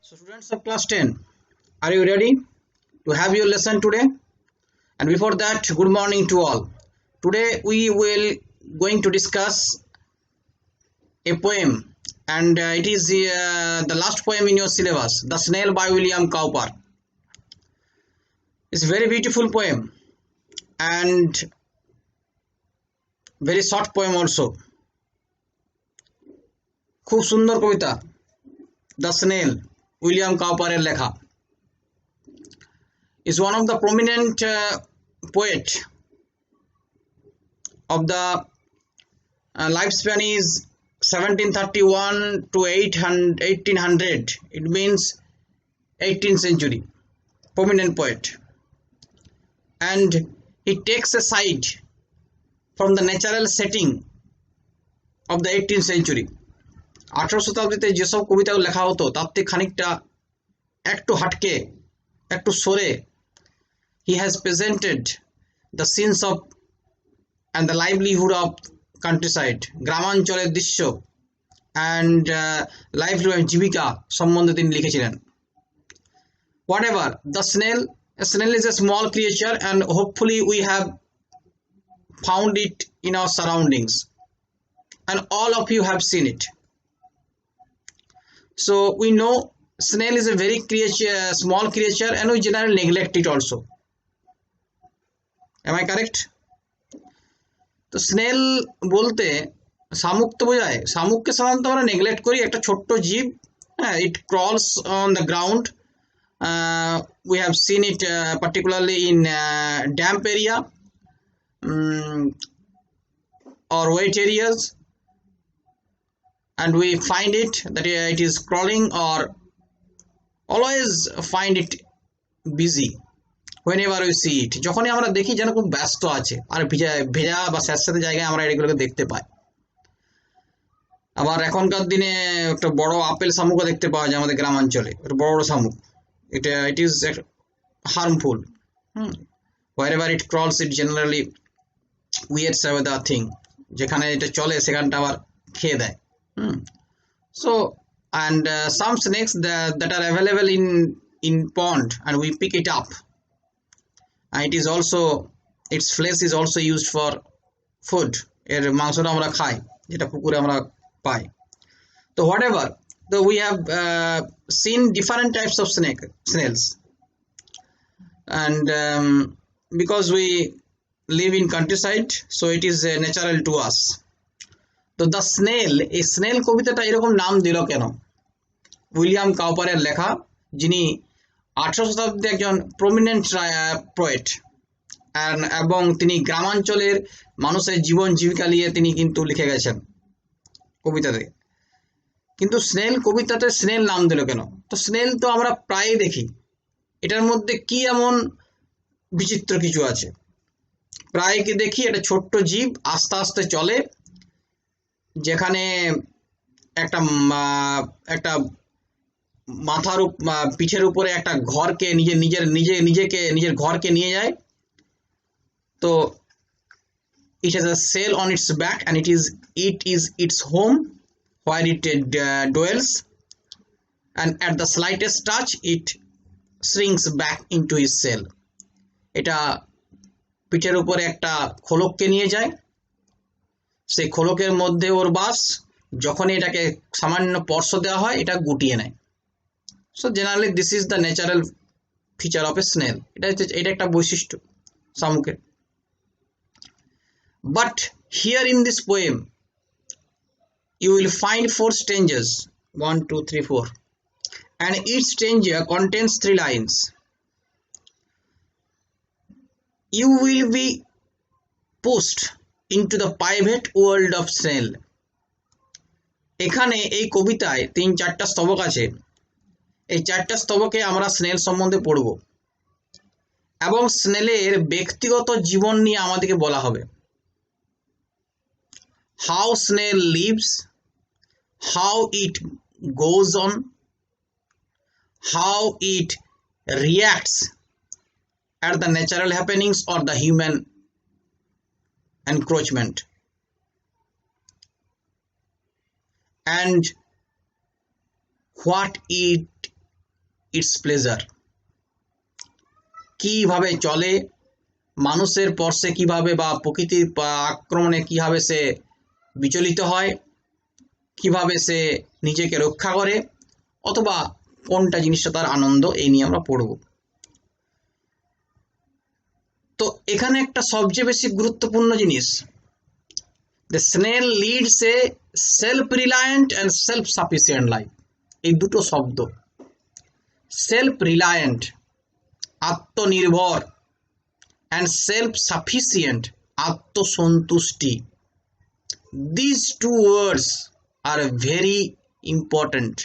So students of class 10, are you ready to have your lesson today? And before that, good morning to all. Today we will going to discuss a poem, and it is the last poem in your syllabus, The Snail by William Cowper. It's a very beautiful poem and very short poem also. খুব সুন্দর কবিতা the snail William কাউপারের লেখা is one of the prominent poet of the lifespan is 1731 to 1800. It means 18th century. Prominent poet, and he takes a side from the natural setting of the 18th century. 18 শতাব্দীতে যেসব কবিতাগুলো লেখা হতো তার থেকে খানিকটা একটু হাটকে একটু সরে he has presented the scenes of and the livelihood of countryside, গ্রামাঞ্চলের দৃশ্য and livelihood জীবিকা সম্বন্ধে তিনি লিখেছিলেন. Whatever the snail, a snail is a small creature and hopefully we have found it in our surroundings and all of you have seen it. So we know snail is a very small creature and we generally neglect it also. Am I correct? তো snail বলতে শামুক তো বোঝায়, শামুককে সাধারণত আমরা neglect করি, একটা ছোট্ট জীব, হ্যাঁ, it crawls on the ground. We have seen it particularly in damp area or wet areas, and we find it that it is crawling or always find it busy whenever we see it. যখনই আমরা দেখি যেন খুব ব্যস্ত আছে আর ভেজা বা স্যাঁতস্যাঁতে জায়গায় আমরা এগুলোকে দেখতে পাই. আবার এখনকার দিনে একটা বড় আপেল শামুকও দেখতে পাওয়া যায় আমাদের গ্রামাঞ্চলে, একটা বড় বড় শামুক. it is harmful. Wherever it crawls it generally weirds away the thing. যেখানে এটা চলে সেখানটা আবার খেয়ে দেয়. So and some snakes that are available in pond and we pick it up, and it is also, its flesh is also used for food. এর মাংসটা আমরা খাই যেটা পুকুরে আমরা পাই. So whatever, so we have seen different types of snails, and because we live in countryside so it is natural to us. তো the snail, এই snail কবিতাটা এরকম নাম দিল কেন? উইলিয়াম কাউপারের লেখা, যিনি 18 শতাব্দীতে একজন প্রমিনেন্ট পোয়েট, এবং তিনি গ্রামাঞ্চলের মানুষের জীবন জীবিকা নিয়ে তিনি কিন্তু লিখে গেছেন কবিতাতে. কিন্তু স্নেল কবিতাতে স্নেল নাম দিল কেন? তো স্নেল তো আমরা প্রায় দেখি, এটার মধ্যে কি এমন বিচিত্র কিছু আছে? প্রায় কি দেখি এটা ছোট্ট জীব আস্তে আস্তে চলে, যেখানে একটা মাথার পিঠের উপরে একটা ঘরকে নিজের ঘরকে নিয়ে যায়. তো it has a sail on its back and it is its home where it dwells, and at the slightest touch it shrinks back into his sail. এটা পিঠের উপরে একটা খোলককে নিয়ে যায়, সেই খোলকের মধ্যে ওর বাস, যখন এটাকে সামান্য স্পর্শ দেওয়া হয় এটা গুটিয়ে নেয়. So generally this is the natural feature of a snail. এটা একটা বৈশিষ্ট্য শামুকের. But here in this poem you will find 4 stanzas, 1 2 3 4, and each stanza contains 3 lines. You will be pushed into the private world of snail. এখানে এই কবিতায় 3-4টা স্তবক আছে. এই 4টা স্তবকে আমরা স্নেল সম্বন্ধে পড়ব এবং স্নেলের ব্যক্তিগত জীবন নিয়ে আমাদেরকে বলা হবে. How snail lives, how it goes on, how it reacts at the natural happenings or the human encroachment, and what it it's pleasure. কিভাবে চলে, মানুষের স্পর্শে কিভাবে বা প্রকৃতির আক্রমণে কিভাবে সে বিচলিত হয়, কিভাবে সে নিজেকে রক্ষা করে, অথবা কোনটা জিনিসটা তার আনন্দ, এই নিয়ে আমরা পড়ব। তো এখানে একটা সবচেয়ে বেশি গুরুত্বপূর্ণ জিনিস, the snail leads a self reliant and self sufficient life. এই দুটো শব্দ, সেলফ রিলায়েন্ট আত্মনির্ভর অ্যান্ড সেলফ সাফিসিয়েন্ট আত্মসন্তুষ্টি, this two words are very important.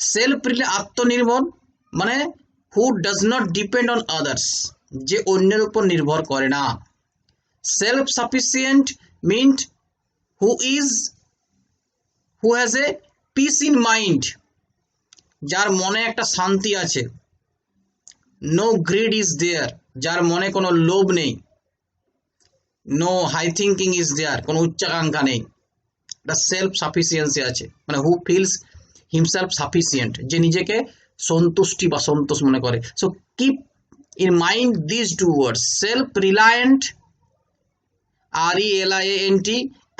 Self আত্মনির্ভর মানে who does not depend on others, যে অন্যের উপর নির্ভর করে না। Self sufficient meant who has a peace in mind, যার মনে একটা শান্তি আছে। নো গ্রিড ইজ দেয়ার, যার মনে কোনো লোভ নেই। No high thinking is there, কোনো উচ্চাকাঙ্ক্ষা নেই। একটা সেলফ সাফিসিয়েন্সি আছে, মানে হু ফিলস হিমসেলফ সাফিসিয়েন্ট, যে নিজেকে সন্তুষ্টি বা সন্তোষ মনে করে। So keep in mind this two words, self reliant RELIANT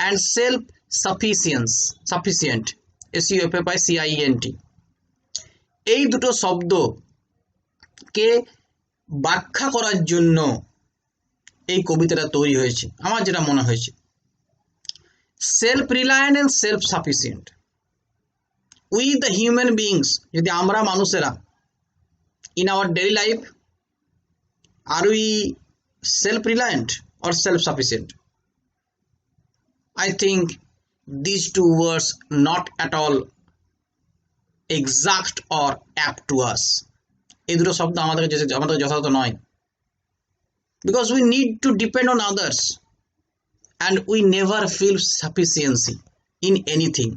and self sufficient SUFFICIENT। এই দুটো শব্দকে ব্যাখ্যা করার জন্য এই কবিতাটা তৈরি হয়েছে, আমার যেটা মনে হয়েছে। Self reliant and self sufficient, we the human beings, যদি আমরা মানুষেরা in our daily life are we self reliant or self-sufficient? I think these two words not at all exact or apt to us. এই দুটো শব্দ আমাদের যথাযথ নয়, because we need to depend on others and we never feel sufficiency in anything.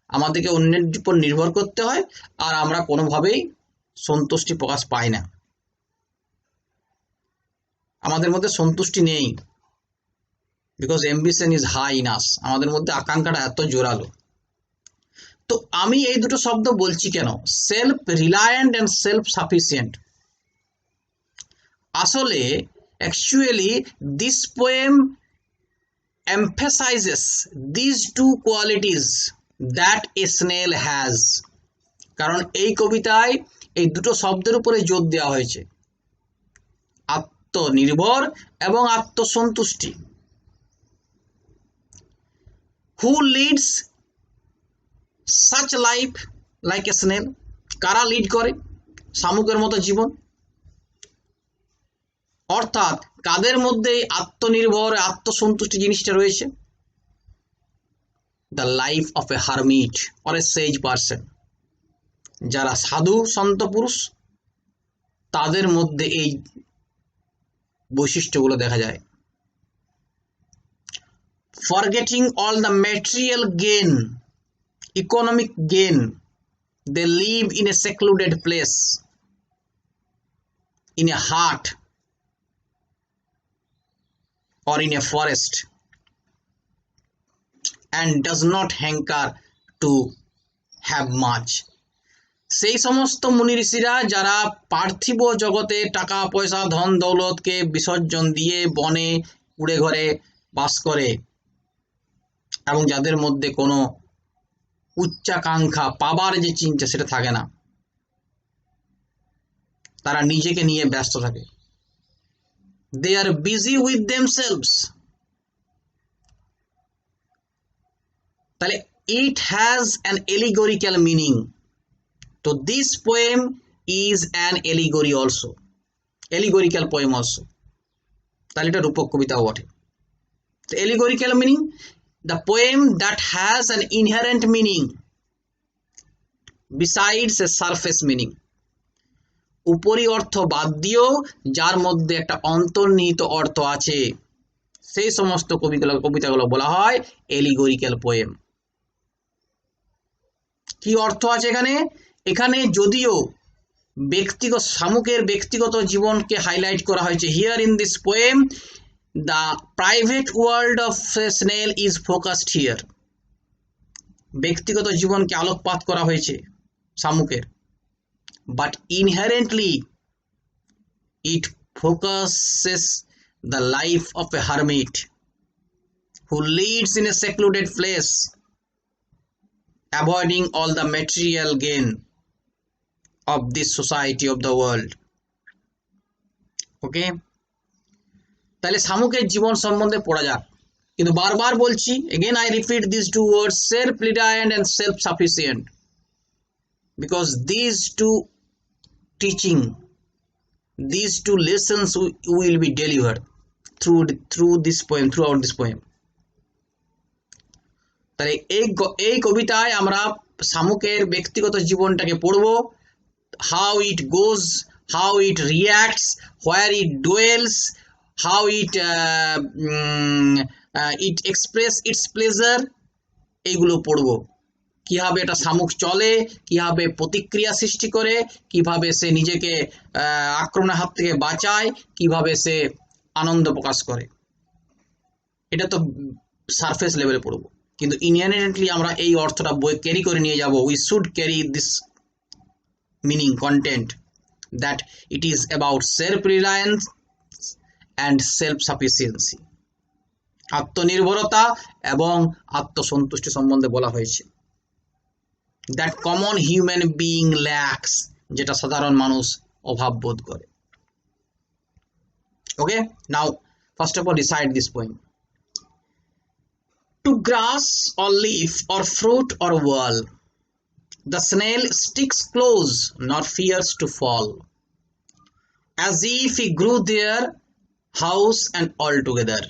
আমাদেরকে অন্যের উপর নির্ভর করতে হয় আর আমরা কোনোভাবেই সন্তুষ্টি প্রকাশ পাই না, আমাদের মধ্যে সন্তুষ্টি নেই। Because ambition is high in us, আমাদের মধ্যে আকাঙ্ক্ষাটা এত জোরালো। তো আমি এই দুটো শব্দ বলছি কেন, self reliant and self sufficient. আসলে actually this poem emphasizes these two qualities that a snail has। কারণ এই কবিতায় এই দুটো শব্দের উপরে জোর দেওয়া হয়েছে, আত্মনির্ভর এবং আত্মসন্তুষ্টি। Who leads such life like a snail? কারা লিড করে শামুকের মতো জীবন? অর্থাৎ কাদের মধ্যে আত্মনির্ভর আত্মসন্তুষ্টি জিনিসটা রয়েছে? The life of a hermit or a sage person, যারা সাধু সন্ত পুরুষ তাদের মধ্যে এই বৈশিষ্ট্যগুলো দেখা যায়। Forgetting all the material gain, economic gain, they live in a secluded place, in a hut or in a forest, and does not hanker to have much। সেই সমস্ত মুনি ঋষিরা যারা পার্থিব জগতে টাকা পয়সা ধন দৌলতকে বিসর্জন দিয়ে বনে কুড়ে ঘরে বাস করে এবং যাদের মধ্যে কোনো উচ্চাকাঙ্ক্ষা পাবার যে চিন্তা সেটা থাকে না, তারা নিজেকে নিয়ে ব্যস্ত থাকে। They are busy with themselves। তাহলে it has an allegorical meaning। তো this poem is an allegory also, allegorical poem also। তাহলে এটা রূপক কবিতাও বটে। The allegorical meaning, the poem that has an inherent meaning besides a surface meaning। উপরি অর্থ বাদ দিয়েও যার মধ্যে একটা অন্তর্নিহিত অর্থ আছে, সেই সমস্ত কবিতাগুলো বলা হয় এলিগোরিক্যাল পোয়েম। কি অর্থ আছে এখানে? এখানে যদিও ব্যক্তিগত শামুকের ব্যক্তিগত জীবনকে হাইলাইট করা হয়েছে, here in this poem the private world of snail is focused here. ব্যক্তিগত জীবনকে আলোকপাত করা হয়েছে শামুকের, but inherently it focuses the life of a hermit who leads in a secluded place, avoiding all the material gain of this society of the world. ওকে, তাহলে শামুকের জীবন সম্বন্ধে পড়া যাক। কিন্তু বারবার বলছি, again I repeat these two words, self-reliant and self-sufficient, because these two teaching, these two lessons will be delivered through this poem, throughout this poem. তাহলে এই কবিতায় আমরা শামুকের ব্যক্তিগত জীবনটাকে পড়ব, how it goes, how it reacts, where it dwells, how it express its pleasure, এইগুলো পড়ব। কিভাবে এটা শামুক চলে, কিভাবে প্রতিক্রিয়া সৃষ্টি করে, কিভাবে সে নিজেকে আক্রমণের হাত থেকে বাঁচায়, কিভাবে সে আনন্দ প্রকাশ করে, এটা তো সারফেস লেভেলে পড়ব। কিন্তু ইনহেরেন্টলি আমরা এই অর্থটা বই ক্যারি করে নিয়ে যাব। We should carry this meaning content, that it is about self reliance and self sufficiency, আত্মনির্ভরতা এবং আত্মসন্তুষ্টি সম্বন্ধে বলা হয়েছে। That common human being lacks, যেটা সাধারণ মানুষ অভাব বোধ করে। Okay, now first of all recite this poem. To grass or leaf or fruit or wall, the snail sticks close, nor fears to fall, as if he grew their house and altogether.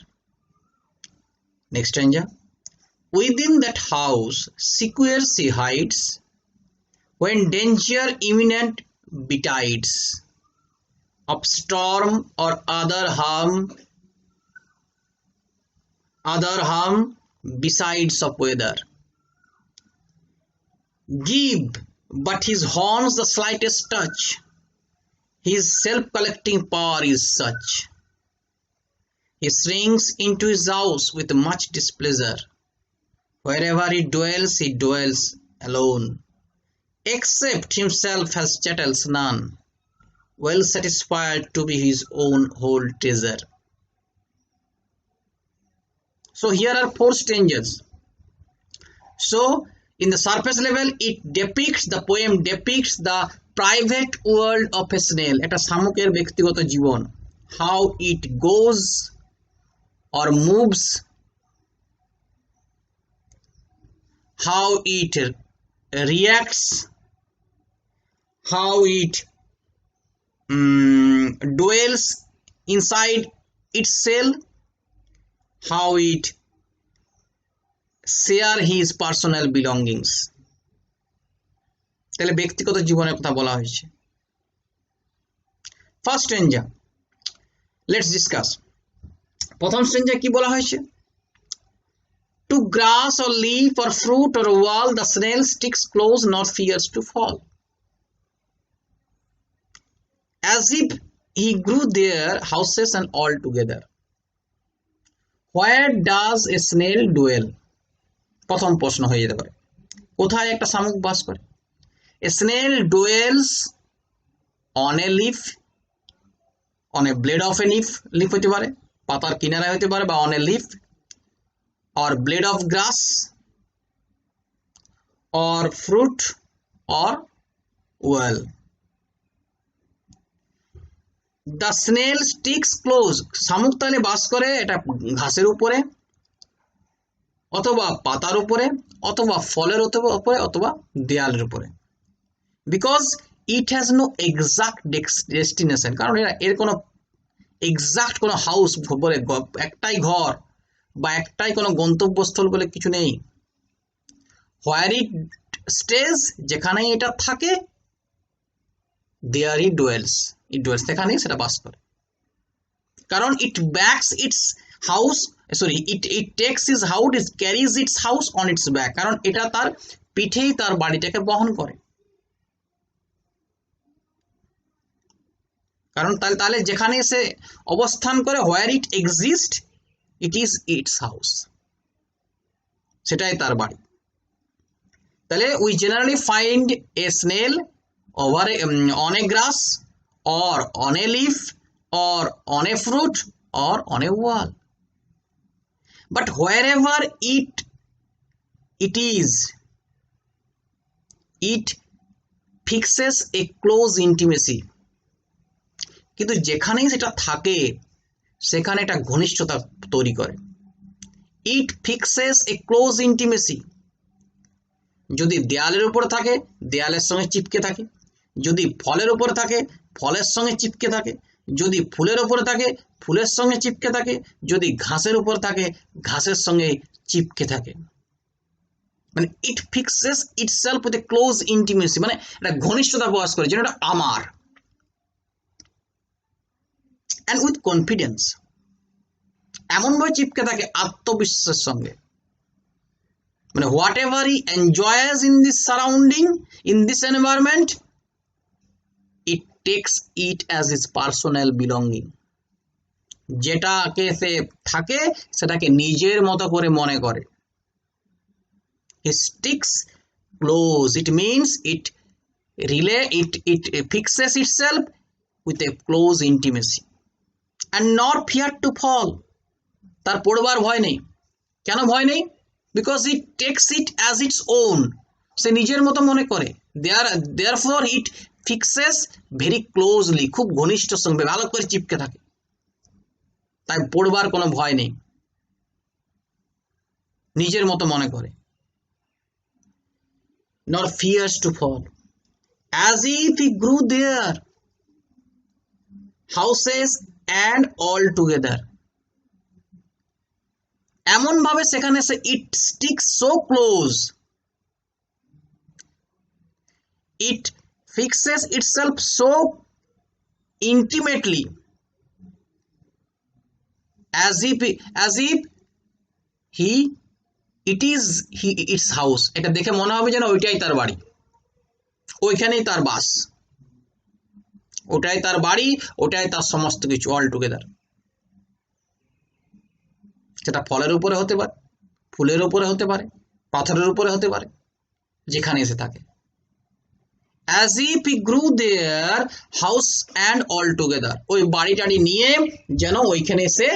Next stanza. Within that house secure he hides, when danger imminent betides, of storm or other harm besides of weather. Give but his horns the slightest touch, his self-collecting power is such. He shrinks into his house with much displeasure. Wherever he dwells alone. Except himself has chattels none, well satisfied to be his own whole treasure. So here are 4 stanzas. So in the surface level, the poem depicts the private world of a snail, এটা শামুকের ব্যক্তিগত জীবন, how it goes or moves, how it reacts, how it dwells inside its cell, how it share his personal belongings. তাহলে ব্যক্তিগত জীবনের কথা বলা হয়েছে। First stanza, let's discuss. প্রথম স্ট্যাঞ্জা কি বলা হয়েছে? To grass or leaf or fruit or wall, the snail sticks close, nor fears to fall, as if he grew their houses and all together. Where does a snail dwell? প্রথম প্রশ্ন হয়ে যেতে পারে, কোথায় একটা শামুক বাস করে? A snail dwells on a leaf, on a blade of a leaf হতে পারে, পাতার কিনারায় হতে পারে, বা on a leaf or blade of grass or fruit or well. The snail sticks close, শামুক তাহলে বাস করে এটা ঘাসের উপরে, অথবা পাতার উপরে, অথবা ফলের উপরে, অথবা দেয়ালের উপরে, because it has no exact destination, কারণ এর কোনো এক্সাক্ট কোনো হাউস বলে, একটাই ঘর বা একটাই কোনো গন্তব্যস্থল বলে কিছু নেই। হোয়ার ইট স্টেজ, যেখানেই এটা থাকে, দেয়ার ইট ডুয়েলস, সেখানেই সেটা বাস করে। কারণ it backs its house, it takes is house, it carries its house on its back, কারণ এটা তার পিঠেই তার বাড়িটাকে বহন করে। কারণ তাহলে যেখানে সে অবস্থান করে, where it exist, it is its house, সেটাই তার বাড়ি। তাহলে we generally find a snail over on a grass or on a leaf or on a fruit or on a wall, but wherever it is, it fixes a close intimacy. কিন্তু যেখানেই সেটা থাকে সেখানে একটা ঘনিষ্ঠতা তৈরি করে। ইট ফিক্সেস এ close intimacy. যদি দেয়ালের উপর থাকে দেয়ালের সঙ্গে চিপকে থাকে, যদি ফলের উপর থাকে ফলের সঙ্গে চিপকে থাকে, যদি ফুলের উপর থাকে ফুলের সঙ্গে চিপকে থাকে, যদি ঘাসের উপর থাকে ঘাসের সঙ্গে চিপকে থাকে। মানে it fixes itself with a close intimacy, মানে একটা ঘনিষ্ঠতা প্রকাশ করে, যেটা আমার। অ্যান্ড উইথ কনফিডেন্স, এমনভাবে চিপকে থাকে আত্মবিশ্বাসের সঙ্গে, মানে whatever he enjoys in this surrounding, in this environment, it takes it as is personal belonging. যেটাকে সে থাকে সেটাকে নিজের মতো করে মনে করে। He sticks close, it means it fixes itself with a close intimacy and not fear to fall. তার পড়বার ভয় নেই। কেন ভয় নেই? Because it takes it as its own, সে নিজের মতো মনে করে। therefore it fixes very closely, খুব ঘনিষ্ঠ সঙ্গে ভালো করে চিপকে থাকে, তাই পড়বার কোনো ভয় নেই, নিজের মতো মনে করে। nor fears to fall, as if he grew there, houses and all together. এমন ভাবে সেখানে সে it sticks so close, it fixes itself so intimately, as if it is its house. এটা দেখে মনে হবে যেন ওইটাই তার বাড়ি, ওইখানেই তার বাস, ওটাই তার বাড়ি, ওটাই তার সমস্ত কিছু, অল টুগেদার। সেটা ফলের উপরে হতে পারে, ফুলের উপরে হতে পারে, পাথরের উপরে হতে পারে, যেখানে এসে থাকে। as if he grew there, house and all together, ওই বাড়িটাড়ি নিয়ে যেন ওইখানে এসে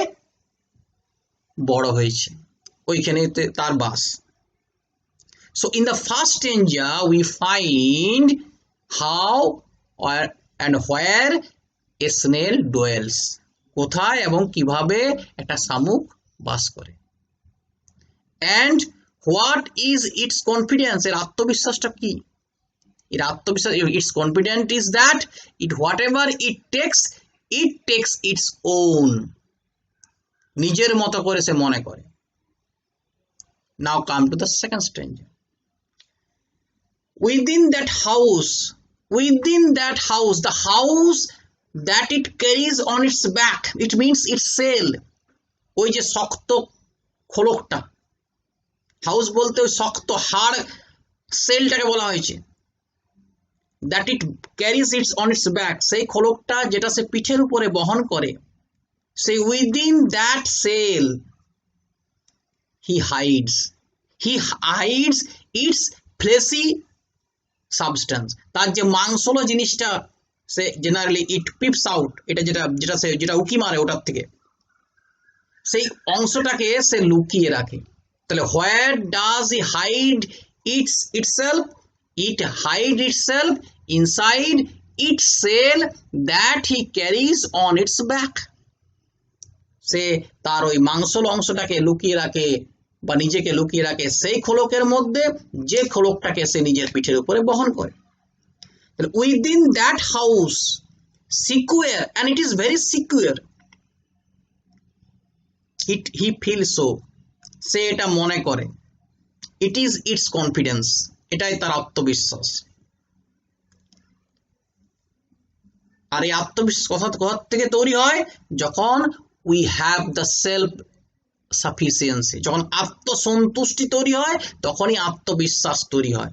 বড় হয়েছে, ওইখানে তার বাস। So in the first stanza we find how and where a snail dwells, কোথায় এবং কিভাবে একটা শামুক বাস করে। and what is its confidence, এর আত্মবিশ্বাসটা কি? এর আত্মবিশ্বাস, its confidence is that it whatever it takes its own, নিজের মতো করে সে মনে করে। Now come to the second stanza. Within that house, the house that it carries on its back, it means its shell, ওই যে শক্ত খোলকটা, house বলতে ওই শক্ত হাড় সেলটাকে বলা হয়েছে। that it carries it on its back, সেই খোলকটা যেটা সে পিঠের উপরে বহন করে, সেই within that cell he hides its fleshy substance, তার যে মাংসলো জিনিসটা সে জেনারেলি ইট পিপস আউট, এটা যেটা উকি মারে ওটার থেকে, সেই অংশটাকে সে লুকিয়ে রাখে। তাহলে where does he hide itself? It hides itself inside its cell that he carries on its back. সে তার ওই মাংসল অংশটাকে লুকিয়ে রাখে বা নিজেকে লুকিয়ে রাখে সেই খোলকের মধ্যে, যে খোলকটাকে সে নিজের পিঠের উপরে বহন করে। Within that house, secure, and it is very secure, he feels so, সে এটা মনে করে। it is its confidence, এটাই তার আত্মবিশ্বাস। আর এই আত্মবিশ্বাস কোথা থেকে তৈরি হয়? যখন we have the self sufficiency, যখন আত্মসন্তুষ্টি তৈরি হয় তখনই আত্মবিশ্বাস তৈরি হয়।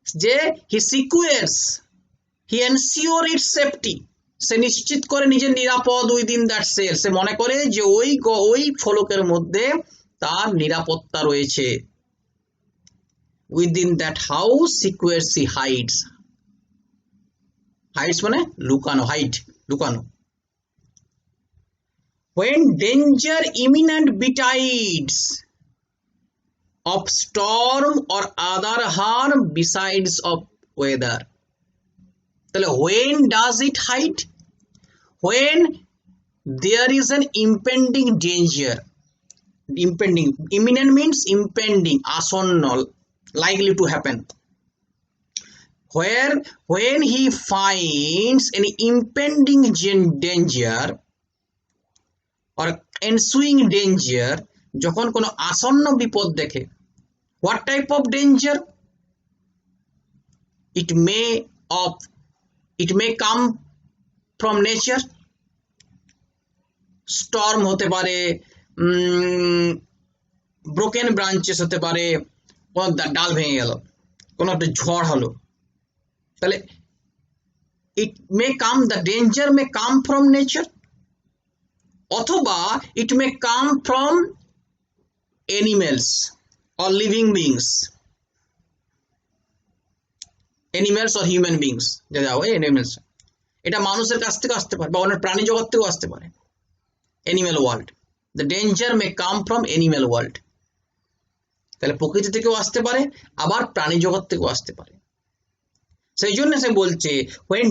যে he secures, he ensure its safety, সে নিশ্চিত করে নিজের নিরাপদ within that cell, সে মনে করে যে ওই ফলকের মধ্যে তার নিরাপত্তা রয়েছে। Within that house secure she hides, hides মানে লুকানো, হাইড লুকানো। when danger imminent betides of storm or other harm besides of weather, তাহলে when does it hide? when there is an impending danger, impending, imminent means impending, আসন্ন, likely to happen, where when he finds an impending danger or ensuing danger, যখন কোনো আসন্ন বিপদ দেখে। what type of danger? it may come from nature, storm হতে পারে, broken branches হতে পারে, কোনো ডাল ভেঙে গেল, কোনো একটা ঝড় হলো, তাহলে it may come, the danger may come from nature, অথবা it may come from animals or living beings, animals or human beings, যা হয় animals, এটা মানুষের কাছ থেকে আসতে পারে বা অন্য প্রাণী জগৎ থেকেও আসতে পারে, animal world, the danger may come from animal world, তাহলে প্রকৃতি থেকেও আসতে পারে আবার প্রাণী জগৎ থেকেও আসতে পারে। সেই জন্য সে বলছে when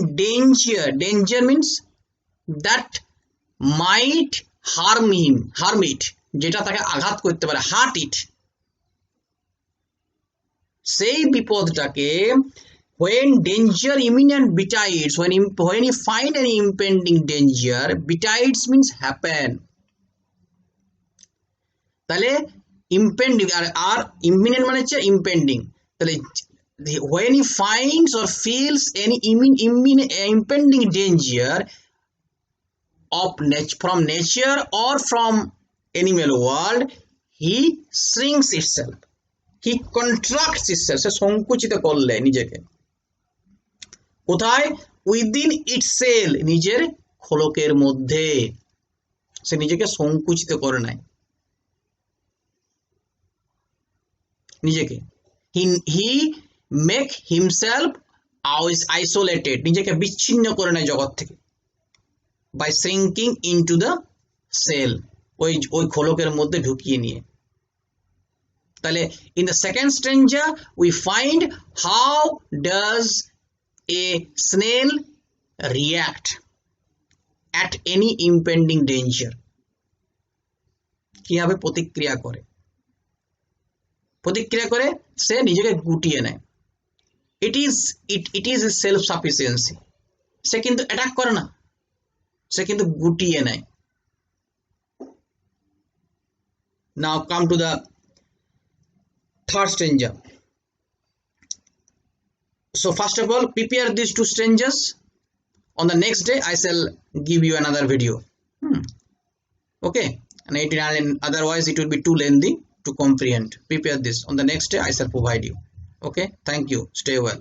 danger means that might harm it, যেটা তাকে আঘাত করতে পারে, hurt it, সেই বিপদটাকে when danger imminent betides, when you find an impending danger, betides means happen, তাহলে impending আর imminent মানে হচ্ছে impending, তাহলে when he finds or feels any impending danger from nature or from animal world, he shrinks itself, he contracts itself, সে সংকুচিত করলে নিজেকে, কোথায়? within itself, নিজের খোলকের মধ্যে সে নিজেকে সংকুচিত করে নেয় নিজেকে, he make himself isolated, নিজেকে বিচ্ছিন্ন করে নেয় জগৎ থেকে, by shrinking into the cell, ওই খোলকের মধ্যে ঢুকিয়ে নিয়ে। তাহলে in the second stanza we find how does a snail react at any impending danger, কিভাবে প্রতিক্রিয়া করে সে নিজেকে গুটিয়ে নেয়। it is self sufficiency, সে কিন্তু অ্যাটাক করে না, সে কিন্তু গুটিয়ে নেয়। now come to the third stanza. So first of all prepare these two stanzas, on the next day I shall give you another video, okay, and otherwise it will be too lengthy to comprehend. Prepare this, on the next day I shall provide you, okay. Thank you, stay well.